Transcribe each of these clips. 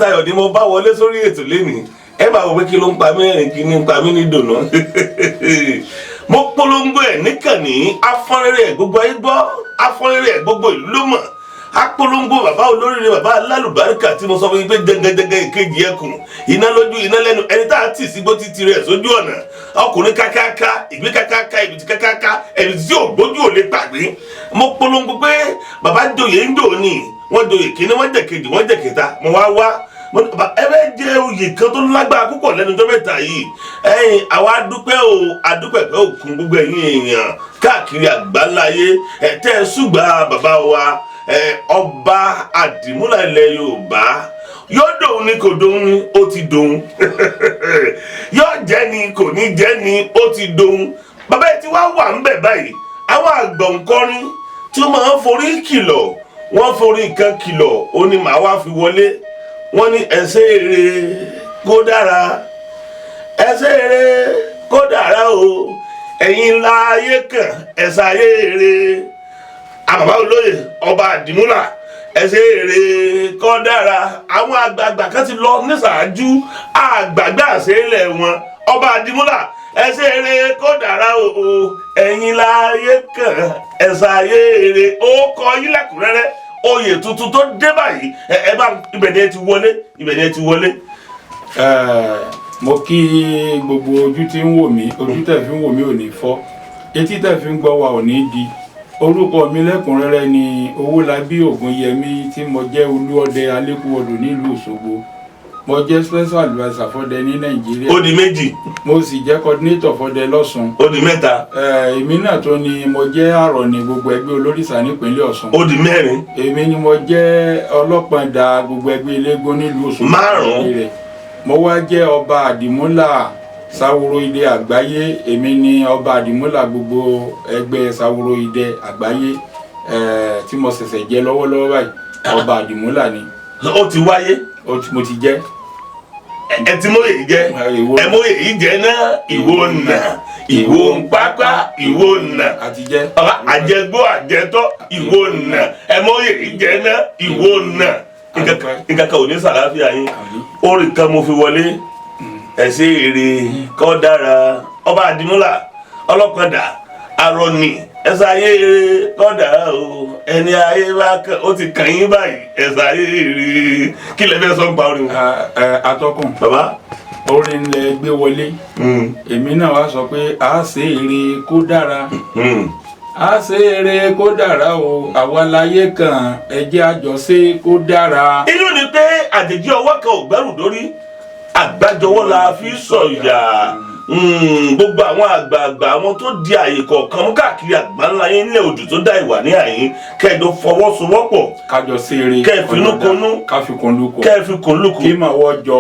àtayọ̀ ni mo bá wọlé sórí ètò lénìí ẹ bá wọ pé kí ló ń pa mí ẹ̀rín kí ni ń pa mí ní dùnnú mo polongo ẹ̀ níkànnì afọ́nrẹ́rẹ́ ẹ̀ gbogbo ayé gbọ́ afọ́nrẹ́rẹ́ ẹ̀ gbogbo ìlú ló mọ̀ apolongo bàbá olóríire bàbá alálùbáríkà tí mo sọ fún yín pé jẹngẹjẹngẹ ìkejì ẹkùn iná lójú iná lẹ́nu ẹni tá a tì sígbó títí rẹ̀ sójú ọ̀nà ọkùnrin kákáká ìgbé kákáká ìbìtì kákáká ẹni tí ò gbójú ò lè pàgbé mo polongo pé bàbá joyè ń jò ní wọ́n joyè kíní wọ́n jẹ kejì wọ́n jẹ kẹta mo wá ẹ bẹ jẹ oyè kan tó lágbára púpọ̀ lẹ́nu ọjọ́ mẹ́ta yìí ẹ̀yin àwa adúpẹ́ pé òkun gbogbo ẹ̀yin èèyàn káàkiri àgbáláyé tẹ́ ẹ ṣùgbà bàbá wa ọba àdìmúlà ilẹ̀ Yorùbá yóò dòun ni kò dòun ni ó ti dòun yóò jẹ́ ni kò ní jẹ́ ni ó ti dòun bàbá yìí ti wá wà ń bẹ̀ báyìí àwọn àgbọ̀nkọrin tí ó máa ń forí kìlọ̀ wọ́n forí nǹkan kìlọ̀ ó ní màá wá fi wọlé wọ́n ní ẹsẹ̀ èrè kó dára ẹsẹ̀ èrè kó dára o ẹ̀yin ńlá ayé kan ẹ̀sà ayé èrè àbàbá olóyè ọba àdìmúlà ẹsẹ̀ èrè kó dára àwọn àgbààgbà kan ti lọ nísàájú àgbààgbà àṣẹlẹ̀ wọn ọba àdìmúlà ẹsẹ̀ èrè kó dára o ẹ̀yin ńlá ayé kan ẹ̀sà ayé èrè ó kọ yín lẹ́kùnrẹ́rẹ́ oyè tuntun tó dé báyìí ẹ bá ibẹ̀ ni ẹ ti wọlé. mo kí gbogbo ojú tí ń wò mí ojú tẹ̀ fi ń wò mí ò ní fọ́ etí tẹ̀ fi ń gbọ́ wa ò ní di orúkọ mi lẹ́kùnrẹ́rẹ́ ni Owólabí Ògúnyẹmí tí mo jẹ́ olú ọdẹ Alékúodò nílùú Òṣogbo mo jẹ́ special adviser fọdẹ ní Nàìjíríà. ó di méjì. mo sì jẹ́ coordinator fọdẹ lọ́sùn. ó di mẹ́ta. èmi náà tó ni mo jẹ́ àrọ̀ní gbogbo ẹgbẹ́ olórìṣà nípínlẹ̀ Ọ̀ṣun. ó di mẹ́rin. èmi ni mo jẹ́ ọlọ́pàá gbogbo ẹgbẹ́ eléégún nílùú Òṣogbo. márùn-ún. mo wá jẹ́ ọba àdìmúlà Saworo Idẹ àgbáyé èmi ni ọba àdìmúlà gbogbo ẹgbẹ́ Saworo Idẹ àgbáyé tí mo ṣẹ̀ṣẹ̀ jẹ́ lọ́wọ́lọ́wọ́ báyìí ọba àdìmúlà ni. ó ti wáyé. mo ti jẹ́. ẹ ti mọ̀yè yìí jẹ́ ẹ mọ̀yè yìí jẹ́ náà ìwọ nà ìwọ npápá ìwọ nà àtijẹ́ àjẹgbó àjẹtọ́ ìwọ nà ẹ mọ̀yè yìí jẹ́ náà ìwọ nà nǹkan kan ò ní sàlàáfíà yín orin kan mo fi wọlé ẹsẹ̀ èrè kọ́ dára ọba àdìmúlà ọlọ́kadà arọ́nì ẹsẹ̀ ayé èrè kọ́ dára o ẹni ayé bá kàn ó ti kàn yín báyìí ẹsẹ̀ ayé èrè kí lè fẹ́ sọ ń pa orin. atọ́kùn bàbá orin lẹ gbé wọlé èmi náà wá sọ pé a ṣe èrè kó dára a ṣe èrè kó dára o àwa láyé kan ẹ jẹ́ àjọṣe kó dára. inú ni pé àjèjì ọwọ́ kan ò gbẹ́rù dórí àgbájọwọ́ la fi sọ̀yà gbogbo àwọn àgbààgbà àwọn tó di àyè kọ̀ọ̀kan mú káàkiri àgbáńlá yín nílẹ̀ odò tó dá ìwà ní àyín kẹ́ẹ̀dọ̀ fọwọ́sowọ́pọ̀ kájọ ṣeré kẹ́ẹ̀finúkonú káfikùnlùkọ kẹ́ẹ̀fikùnlùkọ kí màá wọ́jọ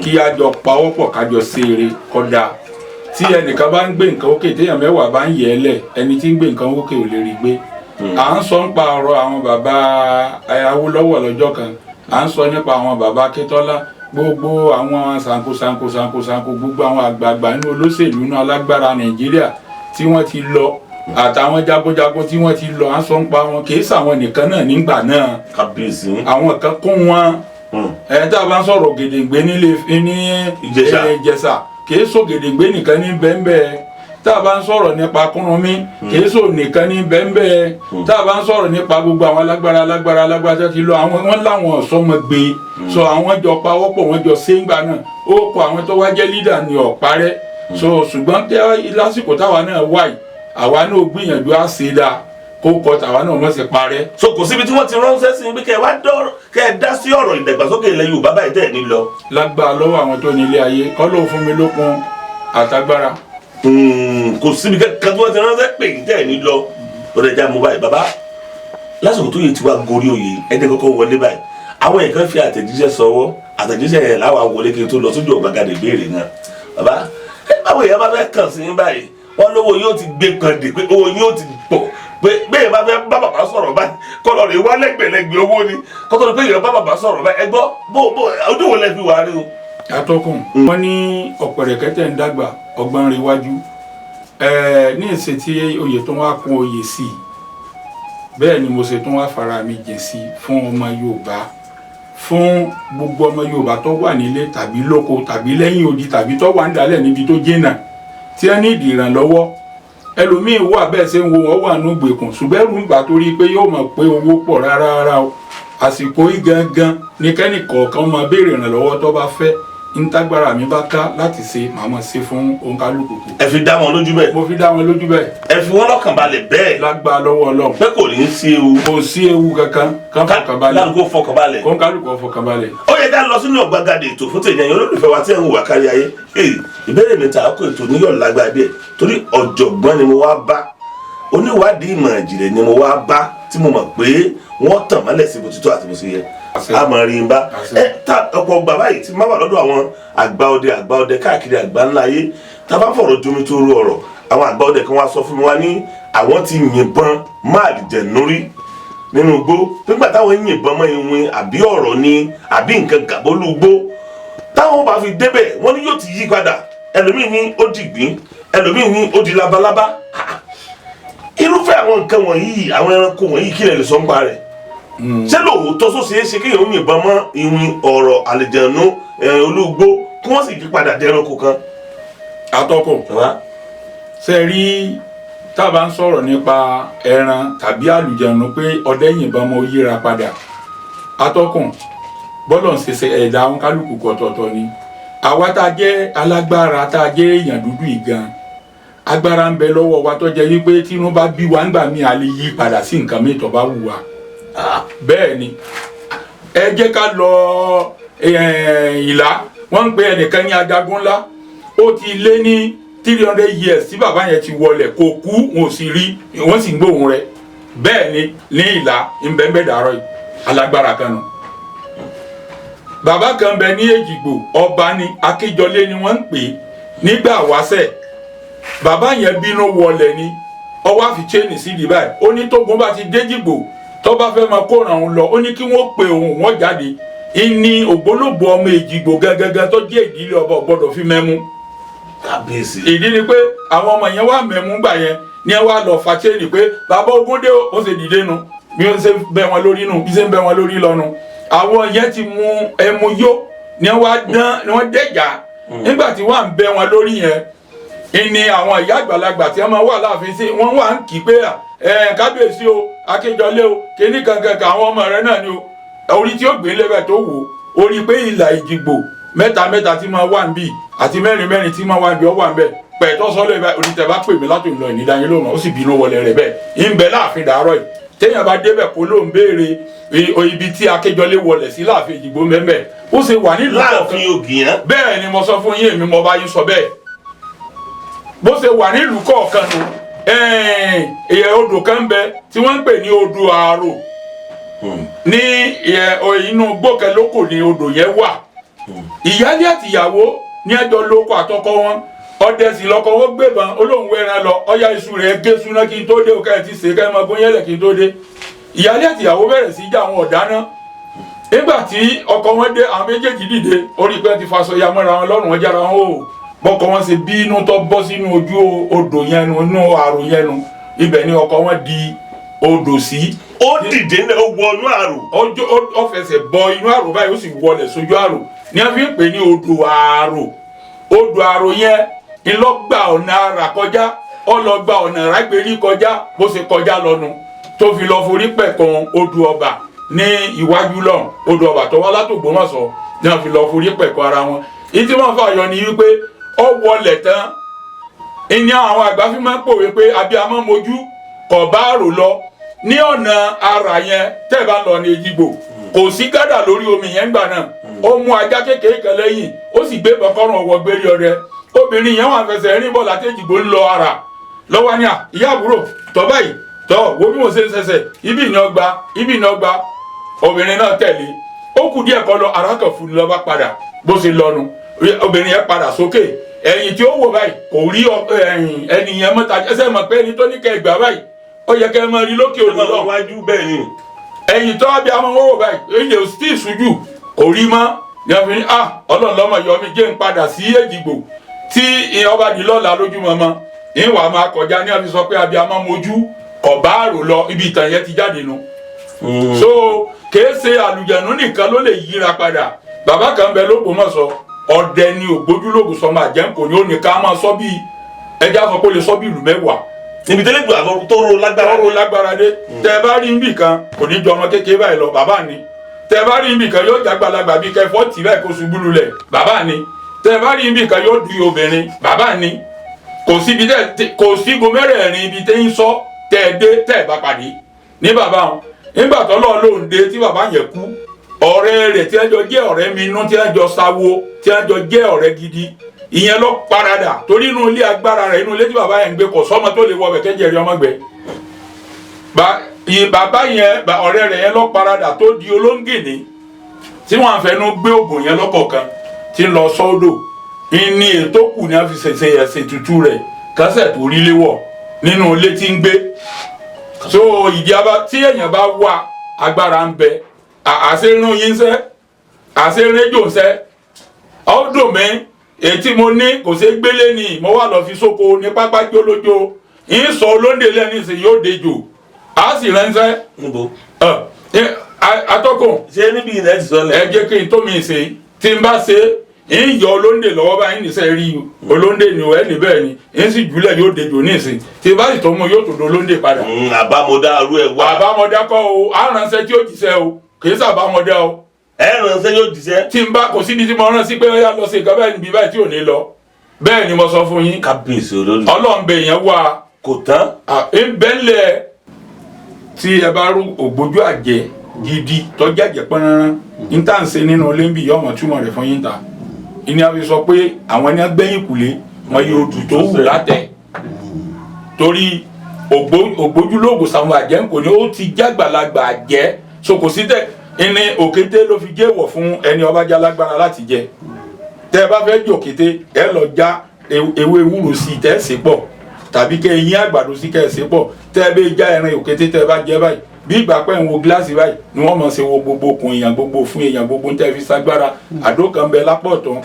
kí àjọ pawọ́pọ̀ kájọ ṣeré kódà tí ẹnìkan bá ń gbé nǹkan òkè téèyàn mẹ́wàá bá ń yẹ̀ ẹ́ lẹ̀ ẹni tí ń gbé nǹkan òkè ò lè rí gbé à ń sọ nípa ọ̀rọ̀ àwọn bàbá Awólọ́wọ̀ lọ́jọ́ kan à ń sọ nípa àwọn bàbá Akíntọ́lá gbogbo àwọn sanko gbogbo àwọn àgbààgbà nínú olóṣèlú náà alágbára Nàìjíríà tí wọ́n ti lọ àtàwọn jagunjagun tí wọ́n ti lọ à ń sọ nípa wọn kì í sàwọn nìkan náà nígbà náà àwọn kan kún wọn tá a bá ń sọ̀rọ̀ Ògèdèngbé ní Ìjẹ̀ṣà kì í sọ Ògèdèngbé nìkan ní bẹ́ẹ̀ tá a bá ń sọ̀rọ̀ nípa Kúrúnmí kì í sọ nìkan ní bẹ́ẹ̀ tá a bá ń sọ̀rọ̀ nípa gbogbo àwọn alágbára tó ti lọ wọn láwọn ọ̀sọ́mọgbé so àwọn jọ pawọ́pọ̀ wọn jọ séńgbà náà ó kọ àwọn tó wá jẹ́ lídà ní ọ̀parẹ́ so ṣùgbọ́n lásìkò táwa náà wà yìí àwa náà gbìyànjú á ṣe dáa kó kọ tàwa náà mọ̀ sí parẹ́. so kò síbi tí wọ́n ti ránṣẹ́ sí ibi kẹ́ ẹ dá sí ọ̀rọ̀ ìdàgbàsókè ilẹ̀ Yorùbá báyìí tẹ̀ ní lọ. lágbára lọ́wọ́ àwọn tó ní ilé ayé kọ́ ló fún mi lókun àtagbára. kò síbi kankan tí wọ́n ti ránṣẹ́ pè ní tẹ̀ ní lọ lọ́dọ̀ ẹja mú báyìí bàbá lásìkò tó yẹ ti wá gorí oyè ẹ̀jẹ̀ kọ́kọ́ wọlé báyìí àwọn yẹn kan fi àtẹ̀jíṣẹ́ sọwọ́ àtẹ̀jíṣẹ́ yẹn láwa wọlé kí n tó lọ sójú ọ̀gbagadè ìbéèrè náà bàbá báwo yẹn bá fẹ́ kàn sí báyìí wọ́n lówó yóò ti gbé kan dè pé owó yóò ti pọ̀ pé bẹ́ẹ̀ bá fẹ́ bá bàbá sọ̀rọ̀ báyìí kọ́lọ̀ rẹ̀ wá lẹ́gbẹ̀lẹ́gbẹ̀ owó ni kọ́tọ́ pé yẹn bá bàbá sọ̀rọ̀ báyìí ẹ gbọ́ bó ojú wo lẹ fi wà á rí o. atọ́kùn wọn ní ọ̀pẹ̀rẹ̀kẹ́tẹ̀ ń dàgbà ọgbọ́n rí wájú ní ìsìn tí oyè tó wá kún oyè sí bẹ́ẹ̀ ni mo ṣe tún wá fara mi jìn sí fún ọmọ Yorùbá fún gbogbo ọmọ Yorùbá tó wà nílé tàbí lóko tàbí lẹ́yìn odi tàbí tó wà nídàálẹ̀ níbi tó jìnnà tí ẹ ní ìdí ìrànlọ́wọ́. Ẹlòmíì wà bẹ́ẹ̀ ṣe ń wo wọ́n wà nù gbèkùn ṣùgbọ́n ẹrù ń bà torí pé yóò mọ̀ pé owó pọ̀ rárá o. Àsìkò yìí gangan ní kẹ́nìkọ̀ọ̀kan máa béèrè ìrànlọ́wọ́ tó bá fẹ́ ntágbára mi bá ká láti ṣe màmá ṣe fún òǹkálùkù. ẹ fi dá wọn lójú bẹ́ẹ̀. mo fi dá wọn lójú bẹ́ẹ̀. ẹ fi wọn lọ́kàn balẹ̀ bẹ́ẹ̀. lágbá lọ́wọ́ Ọlọ́run. pé kò ní í sí ewu. kò sí ewu kankan kán fọkàn balẹ̀. kálukú fọkàn balẹ̀. òǹkálùkù fọkàn balẹ̀. ó yẹ ká lọ sínú ọ̀gbagadè ètò fún tèèyàn yẹn olólùfẹ́ wa tí ẹ̀ ń wà kárí ayé. ìbéèrè mi ta ọkọ̀ ètò níyọ̀ lágbá díẹ̀ torí ọ̀jọ̀gbọ́n ni mo wá bá oníwádìí ìmọ̀ ìjìnlẹ̀ ni mo wá bá tí mo mọ̀ pé wọ́n tàn mọ́lẹ̀ sí bó ti tó àti bó ṣe yẹ. Àmọ̀rin bá ta ọ̀pọ̀ ọgbà báyìí tí má wà lọ́dọ̀ àwọn àgbà ọdẹ káàkiri àgbà ńlá ayé tá a bá fọ̀rọ̀ jomi tó rú ọ̀rọ̀ àwọn àgbà ọdẹ kan wá sọ fún mi wá ní àwọn ti yìnbọn máa dìjẹ̀ lórí nínú igbó nígbà táwọn yìnbọn mọ́ Iwin àbí ọ̀rọ̀ ni àbí nǹkan gàbólú igbó táwọn bá fi débẹ̀ wọ́n ní yóò ti yí padà ẹlòmíì ní ó dìgbín ẹlòmíì ní ó di labalábá irúfẹ́ àwọn nǹkan wọ̀nyí àwọn ẹranko wọ̀nyí kí lè sọ ń pa rẹ̀ ṣé lóòótọ́ tó ṣeé ṣe kéèyàn ń yìnbọn mọ́ Iwin ọ̀rọ̀ àlejànú olúgbó kí wọ́n sì yí padà dé ẹranko kan. Atọ́kùn ṣe rí tá a bá ń sọ̀rọ̀ nípa ẹran tàbí àlùjànnú pé ọdẹ yìnbọn mọ́ yíra padà atọ́kùn bọ́lọ̀ ń ṣe ẹ̀dá òǹkálùkù ọ̀tọ̀ọ̀tọ̀ ni àwa tá a jẹ́ alágbára tá a jẹ́ èèyàn dúdú ìgan agbára ń bẹ lọ́wọ́ wa tó jẹ́ wípé tínú bá bí wa ńgbà míì a lè yí padà sí nǹkan míì tó bá wù wá bẹ́ẹ̀ ni ẹ jẹ́ ká lọ ìlà wọ́n ń pe ẹnìkan ní ajagun ńlá ó ti lé ní 300 years tí bàbá yẹn ti wọlẹ̀ kò kú wọn ò sì rí wọ́n sì ń gbóhùn rẹ̀ bẹ́ẹ̀ ni ní ìlà ìbẹ̀ǹbẹ̀ dàrọ̀ yìí alágbára kan nù. Bàbá kan bẹ ní Èjìgbò ọba ní Akíjọlé ni wọ́n ń pè nígbà wáṣẹ̀ bàbá yẹn bínú wọlẹ̀ ni ọwọ́ àfi chain sídìí báyìí ó ní tógun bá ti déjìgbò tó bá fẹ́ máa kó ràn òun lọ ó ní kí wọ́n pe òun wọ́n jáde ìní ògbólógbò ọmọ Èjìgbò gẹ́gẹ́gẹ́ tó jẹ́ ìdílé ọba gbọ́dọ̀ fi mẹ́mú. Kábíyèsí. Ìdí ni pé àwọn ọmọ yẹn wà mẹ́mú gbà yẹn ni ẹ wá lọ fa chain pé bàbá Ògúndé ó ṣe dìde nu bí ó ṣe bẹ́ wọn lórí nu bí ṣe ń bẹ́ wọn lórí lọ́nu àwọn yẹn ti mú ẹmu yó ni wọ́n dẹ́jà nígbà tí wọ́n à ń bẹ́ wọn lórí yẹn ìní àwọn ìyá àgbàlagbà tí wọ́n máa wà láàfin sí wọ́n wà ń kí pé kábíyèsí o Akíjọlé o kíní kankan àwọn ọmọ rẹ náà ni o orí tí ó gbé lébẹ̀ tó wò orí pé ìlà Èjìgbò mẹ́ta tí máa wà níbí àti mẹ́rin tí máa wà níbí ọ wà níbẹ̀ pẹ̀tọ́ sọ́lẹ̀ bá onítẹ̀ bá pè mí láti ìlọ ìnídàáyé lóhùn ó sì bínú wọlé rẹ̀ bẹ́ẹ̀ ń bẹ láàfin dàárọ̀ yìí téèyàn bá débẹ̀ kó ló ń béèrè ibi tí Akíjọlé wọlẹ̀ sí láàfin Èjìgbò mẹ́mẹ́ ó ṣe wà nílùú kọ̀ọ̀kan láàfin Ògìyán bẹ́ẹ̀ ni mo sọ fún yín èmi mo bá yín sọ bẹ́ẹ̀ bó ṣe wà nílùú kọ̀ọ̀kan nu odò kan bẹ tí wọ́n ń pè ní odò àrò ní inú gbókè lóko ni odò yẹn wà ìyálé àtìyàwó ní ẹjọ́ lóko àtọkọ wọn ọdẹ sì lọkọ wọn gbébọn olóhùn wẹran lọ ọyá iṣu rẹ̀ gé súná kí n tó dé òkè ti sè ká ẹ máa gbóyẹlẹ kí n tó dé ìyálé àtìyàwó bẹ̀rẹ̀ sí í já àwọn ọ̀dáná nígbà tí ọkọ wọn dé àwọn méjèèjì dìde orí pé ti faṣọ ya mọ́ra wọn lọ́rùn wọn jára wọn o bọ́kọ wọn ṣe bí inú tó bọ́ sínú ojú odò yẹn nu inú àrò yẹn nu ibẹ̀ ni ọkọ wọn di odò sí. ó dìde náà ó wọ inú àrò. ó fẹsẹ̀ bọ inú àrò báyìí ó sì wọlẹ̀ sójú àrò ní a fi ń pè ní odò àrò odò àrò yẹn ńlọgbà ọ̀nà àrà kọjá ọlọgbà ọ̀nà rágbérí kọjá bó ṣe kọjá lọ́nu tó fi lọ forí pẹ̀kan odò ọba ní iwájú lọ́hùn odò ọba tó wá látògbómọ̀ṣọ́ ní a fi lọ forí pẹ̀kan ara wọn ìtí wọn fà yọ ni wípé ọ wọlẹ̀ tán ìní àwọn àgbà fi máa ń pòwe pé abiyamọ mojú kọ̀ bá àrò lọ ní ọ̀nà àrà yẹn tẹ́ bá lọ ní Èjìgbò kò sí gádà lórí omi yẹn gbà náà ó mú ajá kékeré kan lẹ́yìn ó sì gbé bọ́kọ́rùn ọwọ́ gbérí ọdẹ obìnrin yẹn wà fẹsẹ̀ rìn bọ̀ láti Èjìgbò ń lọ àrà lọ́wọ́ ní à ìyá àbúrò tọ́ báyìí tọ́ wo bí mo ṣe ń ṣẹṣẹ̀ ibi ìní ọgbà obìnrin náà tẹ̀lé ó kù díẹ̀ kọ́ lọ arákàn fún ni lọ́ba padà bó ṣe lọ́nu obìnrin yẹn padà sókè ẹ̀yìn tí ó wò báyìí kò rí ẹni yẹn mọ́ta ẹsẹ̀ mọ̀ pé ẹni tó ní kẹ́ gbà báyìí ó yẹ kẹ́ ẹ máa rí lókè òdò lọ ẹ̀yìn tó bí àwọn wò báyìí èyí ò sì ṣújù kò rí mọ́ ní ọ̀fìn ní Ọlọ́run lọ́mọ yọ mí jẹ́ ń padà sí Èjìgbò tí ọba di lọ́la lójú mọ́mọ́ ìwà máa kọjá ní ọ̀fìn sọ pé abiyamọ mojú kọ̀ bá àrò lọ ibi ìtàn yẹn ti jáde nu so kìí ṣe àlùjànnú nìkan ló lè yíra padà. Bàbá kan bẹ l'Ógbómọ̀ṣọ́ ọdẹ ni Ògbójú sọmọ àjẹǹkò ni ó ní ká máa sọ bí ẹja sọ pé ó lè sọ bí ìlú 10. níbi tẹ́lẹ̀ gbà tó ro lágbára dé tẹ bá rí níbì kan kò ní jọ ọmọ kékeré báyìí lọ bàbá ni tẹ bá rí níbì kan yóò jágbàlagbà bí kẹfọ́ tì báyìí kó ṣubú lulẹ̀ bàbá ni tẹ bá rí níbì kan yóò du obìnrin bàbá ni kò sí gomẹ́rẹ̀ẹ̀rin ibi tẹ́ ń sọ tẹ́ ẹ dé tẹ́ ẹ bá pàdé ní bàbá wọn nígbà tó lọ́ọ́ lóun dé tí bàbá yẹn kú ọ̀rẹ́ rẹ̀ tí wọ́n jọ jẹ́ ọ̀rẹ́ mi inú tí wọ́n jọ sáwó tí wọ́n jọ jẹ́ ọ̀rẹ́ gidi ìyẹn lọ parada torí inú ilé agbára rẹ̀ inú ilé tí bàbá yẹn ń gbé kọ̀ sọ́mọ tó lè wọ bẹ̀ kẹ́jẹ́ rí ọmọ gbẹ. bàbá yẹn ọ̀rẹ́ rẹ̀ yẹn lọ parada tó di olóńgìní tí wọ́n fẹnu gbé ògùn yẹn lọ́kọ̀ọ̀kan tí ń lọ sọ́dọ̀ ní ètò kù ní wọ́n fi ṣẹṣẹ ẹ̀sẹ̀ tutù rẹ̀ kásẹ̀ tó rí léwọ̀ nínú ilé tí ń gbé. so ìdí abá tí èèyàn bá wà agbára ń bẹ àṣerún yín sẹ́ àṣeréjò sẹ́ ọdún mi ètí mo ní kò ṣe gbélé ni mo wà lọ fi sóko ní pápá jólójó ń sọ olóńdè lẹ́ni sì yóò dejò á sì ránṣẹ́. níbo. atọ́kùn ṣé níbi ilẹ̀ ti sọlẹ̀. ẹ jẹ́ kí n tó mi ṣe tí n bá ṣe ń yọ olóńdè lọ́wọ́ báyìí nìṣẹ́ rí olóńdè ni ò ẹni bẹ́ẹ̀ ni ń sì jùlẹ̀ yóò dejò ní ìsìn tí n bá sì tó mú yóò tó do olóńdè padà. àbámọ̀dá arú ẹ̀ wá. àbámọ̀dá kọ́ o á ránṣẹ́ tí ó jíṣẹ́ o kì í sàbámọ̀dá o. ránṣẹ́ yóò jíṣẹ́. tí n bá kò síbi tí mo rán sí pé ó yá lọ sí nǹkan báyìí níbi báyìí tí ò ní lọ bẹ́ẹ̀ ni mo sọ fún yín. kábíyèsí olórí. ọlọ́ọ̀nbẹ yẹn wà. kò tán. ìbẹ́lẹ̀ tí ẹ bá rú ògbójú àjẹ gidi tọ́jú àjẹ pọ́nrán ní tá à ń ṣe nínú ilé ń bì yọ̀mọ̀ túmọ̀ rẹ̀ fún yín ta. ìní a fi sọ pé àwọn ẹni gbẹ́yìn kùlé wọn yóò dùn tó wù látẹ̀ torí ògbójúlóògùn sàwọn àjẹ́ kò ní ó ti jágbàlagbà àjẹ́ so kò sí tẹ̀ ìní òkété ló fi jẹ́ wọ̀ fún ẹni ọba jálágbára láti jẹ tẹ́ ẹ bá fẹ́ jẹ òkété ẹ lọ já ewé ewúro sí tẹ́ ẹ sè pọ̀ tàbí kẹ́ ẹyin àgbàdo sí kẹ́ ẹ sè pọ̀ tẹ́ ẹ bẹ́ já ẹran òkété tẹ́ ẹ bá jẹ báyìí bí ìgbà pẹ́ ń wo gíláàsì báyìí ni wọ́n mọ̀ ṣe wo gbogbo okùn èèyàn gbogbo fún èèyàn gbogbo ń tẹ́ fi ságbára àdó kan bẹ lápò ọ̀tún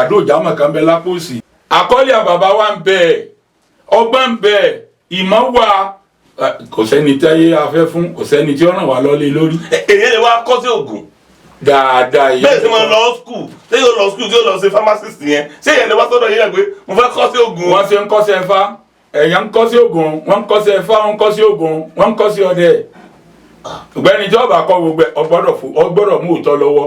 àdó ìjàmọ̀ kan bẹ lápò òsì. àkọ́lé àbàbá wa ń bẹ ọgbọ́n ń bẹ ìmọ̀ wà kò sẹ́ni tí ayé afẹ́ fún kò sẹ́ni tí ó ràn wá lọ́lé lórí. èyí lè wá kọ́ sí ògùn. dáadáa yìí. bẹ́ẹ̀ sì máa lọ skul ṣé yóò lọ skul tí yóò lọ ṣe pharmacist yẹn ṣé èyí lè wá sọ́dọ̀ yẹn pé mo fẹ́ kọ́ sí ògùn. wọ́n ṣe ń kọ́ sí ẹ̀fá ẹ̀yàn ń kọ́ sí ògùn wọ́n ń kọ́ sí ẹ̀fá wọ́n ń kọ́ sí ògùn wọ́n ń kọ́ sí ọdẹ. ọ̀gbẹ́ni tí ọba kọ gbogbo ọgbọ́dọ̀ mú òótọ́ lọ́wọ́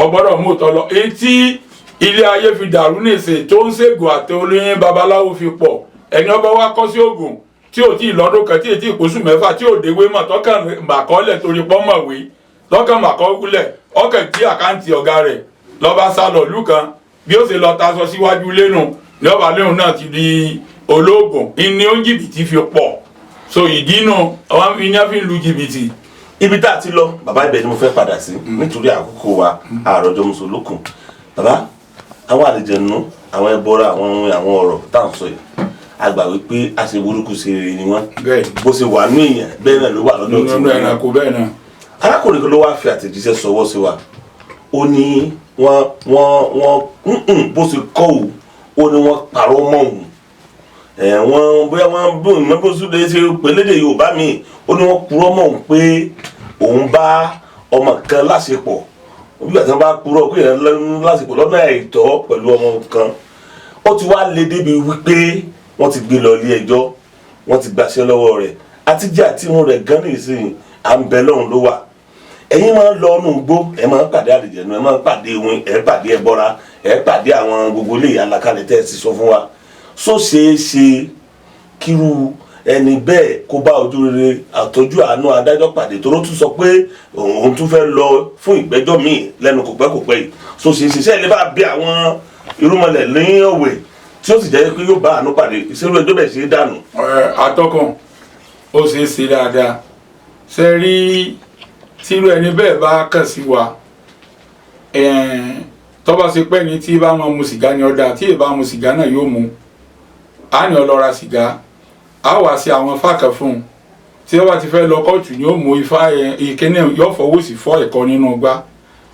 ọgbọ́dọ̀ mú òótọ́ lọ etí ilé ayé fi dàrú nìṣe tó ń ṣègùn àti olóyún babaláwo fi pọ̀ ẹni ọba wa kọ́ sí ògùn tí ò tí ì lọ́dún kan tí ètí ìkóṣù mẹ́fà tí ò déwé mọ̀ tọ́kàn màkọ́lẹ̀ torí pọ́nmọ̀wé tọ́kàn màkọ́lẹ̀ ọkàn tí àkáǹtì ọ̀gá rẹ̀ lọ́ba sá lọ ìlú kan bí ó ṣe lọ taṣọ síwájú lẹ́nu ní ọba lẹ́nu náà ti di olóògùn ìní ó ń jìbìtì fi pọ̀ so ìdínú àwọn ìyẹn fi ń lu jìbìtì. ibi tá a ti lọ bàbá ibẹ̀ ni mo fẹ́ padà sí nítorí àkókò wa àròjọ mùsùlùkùn bàbá àwọn àlejànú àwọn ẹbọra àwọn ọ̀rọ̀ tá à ń sọ yìí a gbà wípé a ṣe burúkú ṣe rere ni wọn bó ṣe wà ní èèyàn bẹ́ẹ̀ náà ló wà lọ́dọ̀ tí wọn. arákùnrin kan ló wá fi àtẹ̀jíṣẹ́ sọwọ́ sí wa ó ní wọ́n bó ṣe kọ́ òun ó ní wọ́n parọ́ mọ́ òun wọ́n bóyá wọ́n bí òun mẹ́bó súlẹ̀ ṣe pẹ̀lédè Yorùbá mi ó ní wọ́n purọ́ mọ́ òun pé òun bá ọmọ kan láṣepọ̀ nígbà tí wọ́n bá purọ́ pé èèyàn láṣepọ̀ lọ́nà àìtọ́ pẹ̀lú ọmọ kan ó ti wá lé débi wípé wọ́n ti gbé lọ ilé ẹjọ́ wọ́n ti gbàṣẹ́ lọ́wọ́ rẹ̀ àtijọ́ àti irun rẹ̀ gan nìsín à ń bẹ lọ́run ló wà ẹ̀yin máa ń lọ ọ̀nù gbó ẹ̀ máa ń pàdé àlejànú ẹ̀ máa ń pàdé Iwin ẹ̀ pàdé ẹbọra ẹ̀ pàdé àwọn gbogbo ilé alákalẹ̀ tẹ́ ẹ ti sọ fún wa só ṣeé ṣe kíru ẹni bẹ́ẹ̀ kó bá ojú rere àtọ́jú àánú adájọ́ pàdé tó ló tún sọ pé òun tún fẹ́ lọ fún ìgbẹ́jọ́ míì lẹ́nu kòpẹ́kòpẹ́ yìí só ṣeé ṣe sẹ́ẹ̀ lè bá bí àwọn irúnmọlẹ̀ lẹ́yìn ọ̀wẹ̀ tí ó sì jẹ́ pé yóò bá àánú pàdé ìṣerú ẹjọ́ bẹ̀ ṣe é dànù. atọ́kùn ó ṣe é ṣe dáadáa ṣe rí tírú ẹni bẹ́ẹ̀ bá kàn sí wa tọ́ba ṣe pẹ́ ni tí bá máa mu sìgá ni ọ̀dà tí èèbá mu sìgá náà yóò mu á ní ọlọ́ra sìgá á wà sí àwọn fáàkà fún un tí wọ́n bá ti fẹ́ lọ kóòtù ni ó mú ifá ìkíní yóò fọwọ́ sí fọ́ ẹ̀kọ́ nínú gbá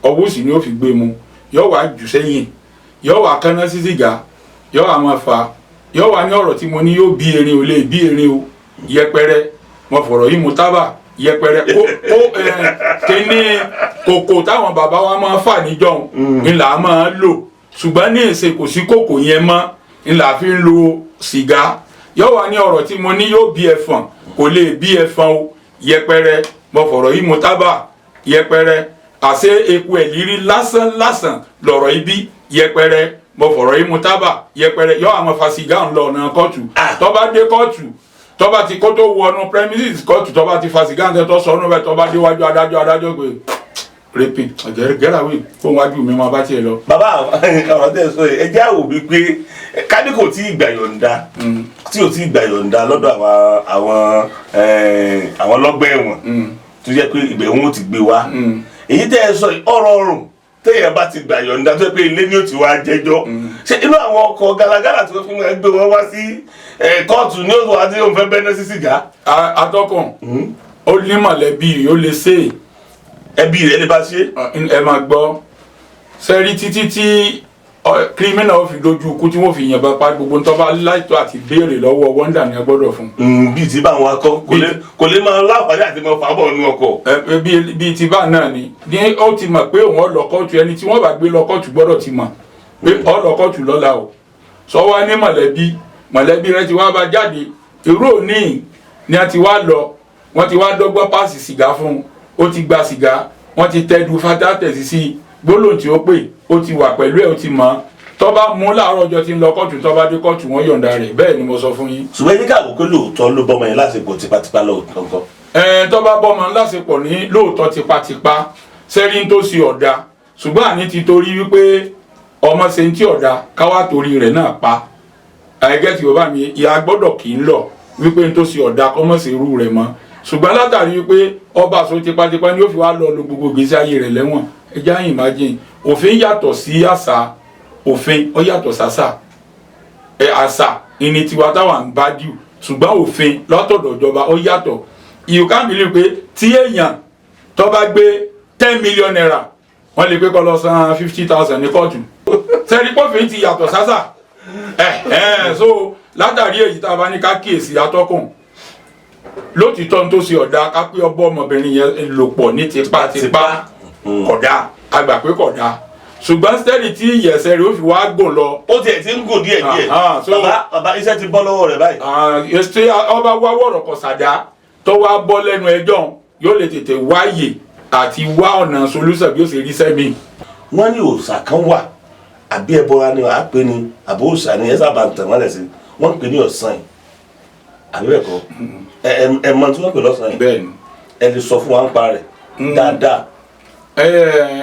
ọwọ́ sì ni ó fi gbé mu yóò wá jù sẹ́yìn yóò wá kánná sí sìgá yóò wá máa fa yóò wá ní ọ̀rọ̀ tí mo ní yóò bí erin ò lè bí erin o yẹpẹrẹ mo fọ̀rọ̀ yìí mo tábà yẹpẹrẹ kíní kòkò táwọn bàbá wa máa fà níjọ́ ńlá máa lò ṣùgbọ́n ní èsè kò sí kòkò yẹn mọ́ ńlá fi ń lo sìgá yóò wá ní ọ̀rọ̀ tí mo ní yóò bí ẹ̀fọ̀n kò lè bí ẹ̀fọ̀n o yẹpẹrẹ mo fọ̀rọ̀ yìí mo tábà yẹpẹrẹ àṣé eku ẹ̀lírí lásán lọ̀rọ̀ ibi yẹpẹrẹ mo fọ̀rọ̀ yìí mo tábà yẹpẹrẹ yóò àwọn fa sìgá ń lọ ọ̀nà kóòtù tó bá dé kóòtù tó bá ti kó tó wọnú premises kóòtù tó bá ti fa sìgá ń tẹ́ tó sọnù bẹ́ẹ̀ tó bá déwájú adájọ́ pé repeat gẹ́gẹ́ràwé fún wájú mi máa bá tiẹ̀ lọ. bàbá ọ̀rọ̀ tẹ̀ sọ yìí ẹ jẹ́ àwò wípé kádì kò tí ì gbà yọ̀ǹda tí ò tí ì gbà yọ̀ǹda lọ́dọ̀ àwọn lọ́gbà ẹ̀wọ̀n tó jẹ́ pé ibẹ̀ wọn ò ti gbé wá èyí tẹ́ ẹ sọ ọ̀rọ̀ ọ̀rùn téèyàn bá ti gbà yọ̀ǹda tó jẹ́ pé ilé ni ó ti wá jẹ́jọ́ ṣé inú àwọn ọkọ̀ galagala tí wọ́n fi máa gbé wọn wá sí kóòtù ní oṣù àti òun fẹ́ bẹ́ẹ̀ sí sìgá. atọ́kùn ó ní mọ̀lẹ́bí ó lè ṣe ẹbí rẹ̀ lè bá ṣe. ẹ máa gbọ́ sẹ́rí títí tí kírímínà ó fi dojú ikú tí wọ́n fi yìnbọn pa gbogbo tó bá láìtọ́ àti béèrè lọ́wọ́ wọ́ndà ni a gbọ́dọ̀ fún. bíi ti bá àwọn akọ kò lè máa láǹfààní àti máa fà bọ̀ nínú ọkọ̀. bíi ti bá náà ni ó ti mọ̀ pé òun lọ kóòtù ẹni tí wọ́n bá gbé lọ kóòtù gbọ́dọ̀ ti mọ̀ pé ó lọ kóòtù lọ́la o sọ wá ní mọ̀lẹ́bí rẹ ti wá bá jáde irú òní ni a ti wá lọ wọ́n ti wá dọ́gbọ́n páàsì sìgá fún un ó ti gba sìgá wọ́n ti tẹ́jú fata tẹ̀sí sí gbólóhùn tí ó pè ó ti wà pẹ̀lú ẹ̀ ó ti mọ̀ tó bá mú láàárọ̀ ọjọ́ tí ń lọ kóòtù tó bá dé kóòtù wọ́n yọ̀ǹda rẹ̀ bẹ́ẹ̀ ni mo sọ fún yín. ṣùgbọ́n ẹni káàbọ̀ pé lóòótọ́ ló bọ́mọ yẹn lásìkò tipátipá lóòótọ́. tó bá bọ́mọ lásìkò ní lóòótọ́ tipátipá sẹ́rí tó ṣe ọ̀dà ṣùgbọ́n àní ti torí wípé ọmọ ṣe ń tí ọ̀dà káwá torí rẹ̀ náà pa ẹgẹ́ tí bàbá mi ìyá gbọ́dọ̀ kì í lọ wípé tó ṣe ọ̀dà kọ́mọ̀ sí irú rẹ̀ mọ́ ṣùgbọ́n látàrí wípé ọba àṣọ tipátipá ni ó fi wá lọ lo gbogbo gbèsè ayé rẹ̀ lẹ́wọ̀n ẹjẹ́ àyìn imagine òfin yàtọ̀ sí àṣà òfin ó yàtọ̀ sàṣà àṣà ìní tiwa táwa ń bá jù ṣùgbọ́n òfin lọ́tọ̀dọ̀ ìjọba ó yàtọ̀ you can believe pé tí èèyàn tó bá gbé 10 million naira wọ́n lè pé kó lọ san 50,000 ní kóòtù sẹ́ni pọ́fin ti yàtọ̀ sàṣà so látàrí èyí tá a bá ní ká kíyèsí atọ́kùn lótìtọ́ tó ṣe ọ̀dà ká pé ọbọ̀ ọmọbìnrin yẹn lò pọ̀ ní tipátipá kódà àgbà pé kódà ṣùgbọ́n stẹ́ẹ̀lì tí ìyẹ̀sẹ̀ rẹ̀ ó fi wá gùn lọ. ó tiẹ̀ ti ń gùn díẹ̀ bàbá iṣẹ́ ti bọ́ lọ́wọ́ rẹ̀ báyìí. ṣé ọba wá wọ̀rọ̀ kọ̀ sàdá tó wá bọ́ lẹ́nu ẹjọ́ yóò lè tètè wáyè àti wá ọ̀nà solúsẹ̀ bí ó ṣe rí sẹ́mi. wọ́n ní òòṣà kan wà àbí ẹbọra ni wàá pè ní àbí òòṣà ni ẹ sábà ń tàn wọ́n lẹ̀ sí wọ́n ń pè ní ọ̀sán yìí àbí bẹ́ẹ̀ kọ́ ẹ mọ tí wọ́n pè lọ́sàn yìí bẹ́ẹ̀ni ẹ lè sọ fún wa ń pa rẹ̀ dáadáa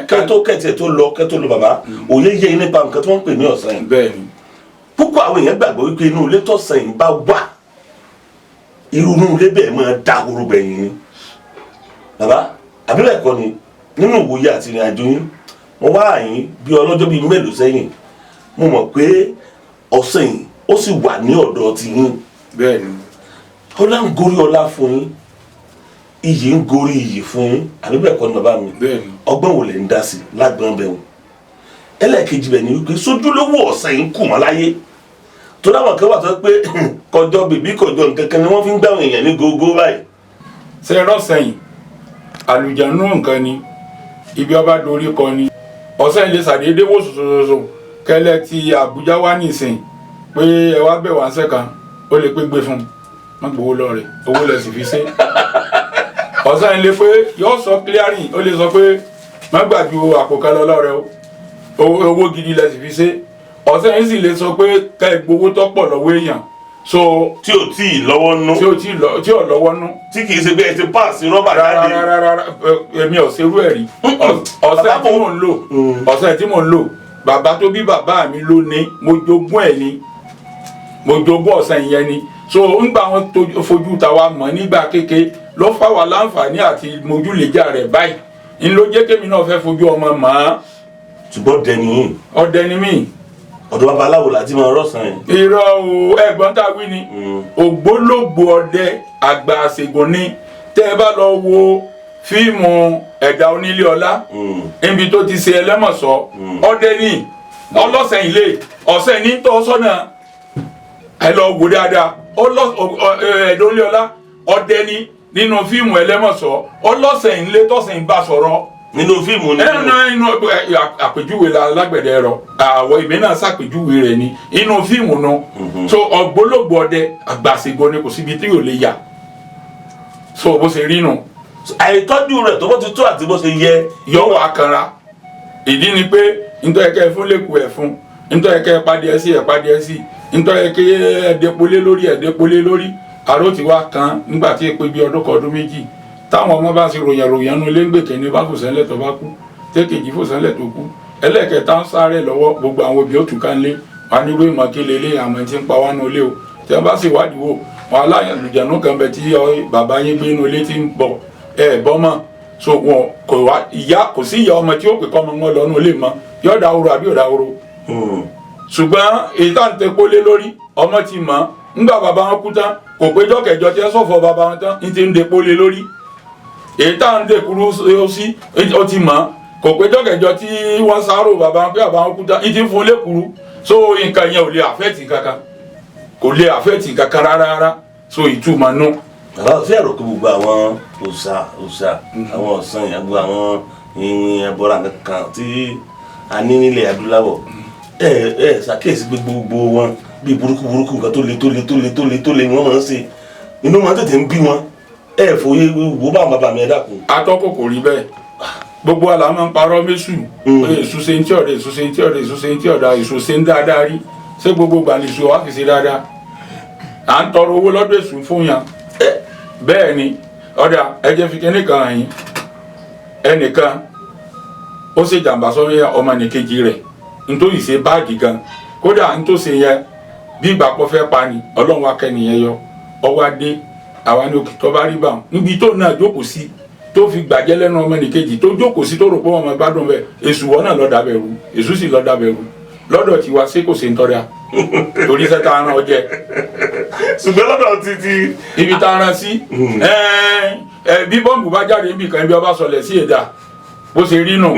kẹ́tó lọ bàbá òye yẹ nípa nǹkan tí wọ́n pè ní ọ̀sán yìí bẹ́ẹ̀ni púpọ̀ àwọn èèyàn gbàgbọ́ wípé inú ilé tọ̀sán yìí bá wà irú inú ilé bẹ́ẹ̀ máa dahoro gbẹ̀yìn ni bàbá àbí bẹ́ẹ̀ kọ́ ni nínú ìwòye àti ìrìn àjò yín mo wá àyín bí ọlọ́jọ́ bíi mélòó sẹ́yìn mo mọ̀ pé ọ̀sán yìí ó sì wà ní ọ̀dọ̀ ti yín bẹ́ẹ̀ni ọlá ń gorí ọlá fún yín iyì ń gorí iyì fún yín àbí bẹ́ẹ̀ kọ́ ni bàbá mi ọgbọ́n wo lè ń dá sí lágbọ́n bẹ́ẹ̀ o ẹlẹ́ẹ̀kejì bẹ̀ ni wípé sójúlówó ọ̀sán yìí ń kù wọ́n láyé tó dáwọn kan wà tó pé kọjọ bèbí kọjọ nǹkan kan ni wọ́n fi ń gbáwọn èèyàn ní gógó báyìí. ṣe rọ́sẹ̀yìn àlùjánu nǹkan ni ibi ọba dorí kọ ni ọ̀sẹ̀ ilé sàdédé wò sòsòsòsò kẹlẹ́ ti Àbújá wá nìsín pé ẹ wá bẹ̀ wá ń sẹ́kàn ó lè pé gbé fún un má gbowó lọ rẹ̀ owó lẹ̀ sì fi ṣe ọ̀sẹ̀ ilé pé yóò sọ clearing ó lè sọ pé má gbàjú àpò kan lọ lọ́rẹ̀ o owó gidi lẹ̀ sì fi ṣe ọ̀sẹ̀ yìí sì lè sọ pé ká ẹ gbowó tó pọ̀ lọ́wọ́ èèyàn so tí ò tí ì lọ́wọ́ nú tí ò lọ́wọ́ nú tí kì í ṣe bí ẹ ti páàsì rọ́bà jáde rárá èmi ò ṣerú ẹ̀ rí ọ̀sẹ̀ tí mò ń lò bàbá tó bí bàbá mi ló ní mo jogún ẹ̀ ni mo jogún ọ̀sẹ̀ yẹn ni so ńgbà wọn fojú tàwa mọ̀ nígbà kéke ló fà wá láǹfààní àti mojúlẹ̀jà rẹ̀ báyìí ń ló jẹ́ kémi náà fẹ́ fojú ọmọ mọ́ ọ́. ṣùgbọ́n dẹni ọdẹni mi ọ̀dọ̀ babaláwo láti máa rọ̀sán yẹn. irọ́ o ẹ̀gbọ́n tá a wí ni ògbólógbò ọdẹ àgbà àṣègùn ni tẹ́ ẹ bá lọ wo fíìmù ẹ̀dá onílé ọlá níbi tó ti ṣe ẹlẹ́mọ̀sọ́ ọdẹ ní ọlọ́sẹ̀ ilé ọ̀sẹ̀ ní tọ́ sọ́nà ẹ lọ wò dáadáa ẹ̀dá onílé ọlá ọdẹ ní nínú fíìmù ẹlẹ́mọ̀sọ́ ọlọ́sẹ̀ ńlẹ́ tọ́sẹ̀ ń bá sọ̀rọ̀ nínú fíìmù ni inú àpèjúwe la alágbẹ̀dẹ rọ àwọ̀ ìbí náà ṣàpèjúwe rẹ̀ ni inú fíìmù náà so Ògbólógbò Ọdẹ àgbàṣègbè ni kò síbi tí yóò lè yà so bó ṣe rí nù. àìtọ́jú rẹ̀ tó bó ti tó àti bó ṣe yẹ yọ̀wọ̀ akanra ìdí ni pé nítorí ẹ̀kẹ́ fún lẹ́kùn ẹ̀ fún nítorí ẹ̀kẹ́ padìẹ sí ẹ̀ padìẹ sí nítorí ẹ̀kẹ́ ẹ̀dẹ́polé lórí àrò tí wàá kan nígbà tí èpè bíi ọdún kan ọdún méjì táwọn ọmọ bá ṣe ròyìn nu lẹ́gbẹ̀kẹ́ ní bá fòsẹ́lẹ̀ tó bá kú tẹ́kẹ̀jì fòsẹ́lẹ̀ tó kú ẹlẹ́kẹ̀ẹ́ta ń sáré lọ́wọ́ gbogbo àwọn òbí òtún ká ń lé wà nílò ìmọ̀kílẹ̀ ilé àmọ́ tí ń pa wá nù ilé o tí wọ́n bá sì wádìí wò wọn aláyàlùjẹ̀nù kan bẹ tí bàbá yín gbé inú ilé tí ń bọ̀ bọ́mọ̀ so wọn kò sí ìyá ọmọ tí ó pè kọ́ ọmọ wọn lọ́nu ilé mọ́ yóò da oro àbí yóò da oro ṣùgbọ́n èyí tá à ń tẹ pólé lórí ọmọ ti mọ̀ ńgbà bàbá wọn kú tán kò péjọ kẹjọ tí ẹ sọ̀fọ̀ bàbá wọn tán ń ti ń de pólé lórí èyí tá à ń dèkúrú sí ó ti mọ̀ kò péjọ kẹjọ tí wọ́n sáró bàbá wọn pé bàbá wọn kú tán ń ti ń fún lékúrú so nǹkan yẹn ò lè àfẹ́ẹ̀tì kankan kò lè àfẹ́ẹ̀tì kankan rárá so ìtumọ̀ nù. àwọn fẹ́ rò pé gbogbo àwọn òòṣà àwọn ọ̀sán ìyàgbọ́ àwọn ìrìn ẹ̀bọ̀ra kankan tí a ní nílẹ̀ adúláwọ̀ ṣàkíyèsí pé gbogbo wọn bíi burúkú nǹkan tó le wọ́n máa ń ṣe inú máa ń tètè ń bí wọn fòye wo bá bàbá mi ẹ dákun. atọ́kọ̀ kò rí bẹ́ẹ̀ gbogbo àlà máa ń parọ́ méṣù èṣù ṣe ń tí ọ̀dà èṣù ṣe ń tí ọ̀dà èṣù ṣe ń tí ọ̀dà èṣù ṣe ń dáadáa rí ṣé gbogbo gbàlejò wá fi ṣe dáadáa à ń tọrọ owó lọ́dọ̀ èṣù fún yàn bẹ́ẹ̀ ni ọ̀dà ẹjẹ́ fi kíní kan hàn yín ẹnìkan ó ṣe jàǹbá sọ́yìn ọmọ nìkejì rẹ̀ nítorí ṣe báàgì gan kódà nítòsí yẹn bí ìgbà pọ̀ fẹ́ pa ni ọlọ́run wa kẹ́niyẹn yọ ọwọ́ adé àwa ní òkè tó bá rí bá wọn níbi tó náà jókòó sí tó fi gbàjẹ́ lẹ́nu ọmọ nìkejì tó jókòó sí tó rò pé ọmọ gbádùn bẹ́ẹ̀ èṣù wọn náà lọ́ọ́ dábẹ̀rù èṣù sì lọ́ọ́ dábẹ̀rù lọ́dọ̀ tiwa ṣé kò ṣe ń tọ́ra torí iṣẹ́ tá a rán ọ jẹ. ṣùgbọ́n lọ́dọ̀ títí. ibi tá a rán sí bí bọ́ǹbù bá jáde níbi kan ibi ọba sọlẹ̀ sí ẹ̀dá bó ṣe rí nù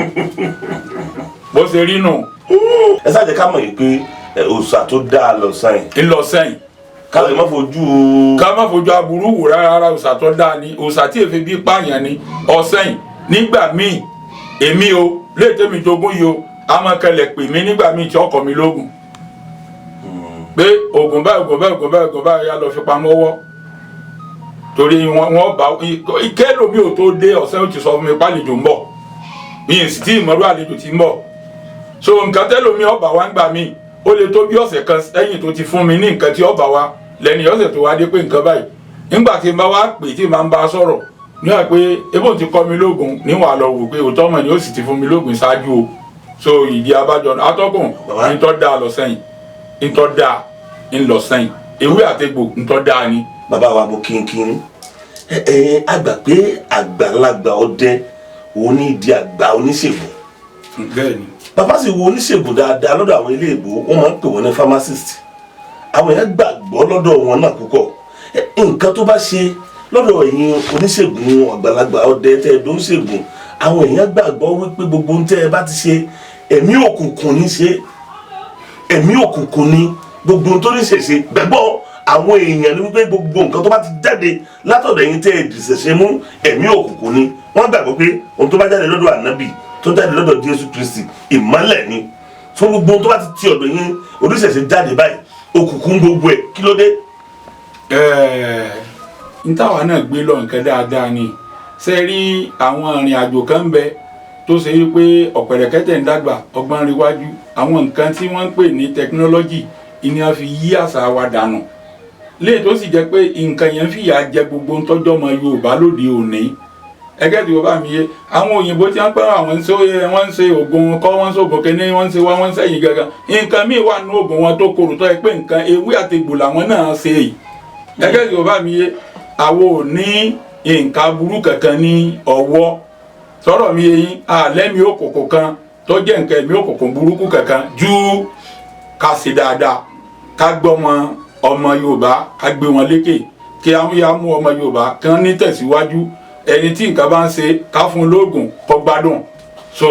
bó ṣe rí nù. ẹ sáàjẹ ká mọ̀ yìí pé òòṣà tó dáa lọ sẹ́yìn. ńlọ sẹ́yìn. ká lè má fojú aburú wò rárá òòṣà tó dáa ni òòṣà tí èfi bí pààyàn ni ọ̀sẹ́yìn nígbà míì èmi o léèté mi jogún yìí o amakẹlẹ pè mí nígbà míì tí ọkọ mi lóògùn pé oògùn báyìí ya lọ fi pamọ́ wọ́ torí wọ́n bá kẹ́lòmí ò tó dé ọ̀sẹ̀ ó ti sọ fún mi pálejò ń bọ̀ mi sì tí ìmọ̀rú àlejò ti ń bọ̀ so nǹkan tẹ́lòmí ọba wa ń gbà mí ó lè tó bí ọ̀sẹ̀ kan lẹ́yìn tó ti fún mi ní nǹkan tí ọba wa lẹ́ni ọ̀sẹ̀ tó wá dé pé nǹkan báyìí nígbà tí n bá wá pè tí màá ń bá a sọ̀rọ̀ níwà pé ebó ti kọ́ mi lóògùn níwà lọ wò pé òótọ́ mọ̀ ni ó sì ti fún mi lóògùn ṣáájú o so ìdí abájọ atọ́kùn ntọ́ da lọ sẹ́yìn ntọ́ da ńlọ sẹ́yìn ewé àtẹ̀gbò ntọ́ da ni. bàbá wa mo kínkín àgbà pé àgbàlagbà ọdẹ òun ní ìdí àgbà oníṣègùn. bẹ́ẹ̀ni. bàbá sì wo oníṣègùn dáadáa lọ́dọ̀ àwọn ilé ìbò wọ́n máa ń pè wọ́n ní pharmacist àwọn èèyàn gbàgbọ́ lọ́dọ̀ wọn náà púpọ̀ nǹkan tó bá ṣe lọ́dọ̀ ẹ̀yin oníṣègùn àgbàlagbà ọdẹ tẹ́ ẹ dó ń ṣègùn àwọn èèyàn gbàgbọ́ wípé gbogbo ń tẹ́ ẹ bá ti ṣe ẹ̀mí òkùnkùn ní ṣe ẹ̀mí òkùnkùn ní gbogbo tó ní ṣèṣe gbẹ̀gbọ́ àwọn èèyàn ní wípé gbogbo nǹkan tó bá ti jáde látọ̀dọ̀ ẹ̀yin tẹ́ ẹ dìṣẹ̀ṣẹ̀ mú ẹ̀mí òkùnkùn ní wọ́n gbàgbọ́ pé ohun tó bá jáde lọ́dọ̀ ànábì tó jáde lọ́dọ̀ Jésù Kristi ìmọ́lẹ̀ ni fún gbogbo ohun tó bá ti ti ọ̀dọ̀ yín oníṣẹ̀ṣẹ̀ jáde báyìí òkùnkùn gbogbo ẹ̀ kí ló dé. ntàwa náà gbé lọ nǹkan dáadáa ni ṣe rí àwọn ìrìn àjò kan ń bẹ tó ṣe wípé ọ̀pẹ̀rẹ̀kẹ́tẹ̀ ń dàgbà ọgbọ́n rí wájú àwọn nǹkan tí wọ́n ń pè ní tẹkinọ́lọ́jì ìní a fi yí àṣà wa dànù léè tó sì jẹ́ pé nǹkan yẹn fìyà jẹ gbogbo ntọ́jọ́ ọmọ Yorùbá lóde òní ẹgẹ́ tí wọ́n bá mi yé àwọn òyìnbó tí wọ́n pẹ́ àwọn wọ́n ń ṣe oògùn kọ́ wọ́n ń ṣe oògùn kẹ́ni wọ́n ń ṣe wá wọ́n ń ṣẹ́yìn gangan nǹkan míì wà nínú oògùn wọn tó korò tó yẹ pé nǹkan ewé àtegbò làwọn náà ṣe yìí ẹgẹ́ tí wọ́n bá mi yé àwọn ò ní nǹkan burú kankan ní ọwọ́ sọ̀rọ̀ mi yẹn àlẹ́mí òkùnkùn kan tó jẹ́ nǹkan ẹ̀mí òkùnkùn burúkú kankan ju ká ṣe dáadáa ká gbọ́mọ ọmọ Yorùbá ká gbé wọn lékè kí àwọn ya mú ọmọ Yorùbá kan ní tẹ̀síwájú ẹni tí nǹkan bá ń ṣe ká fún lóògùn kó gbádùn so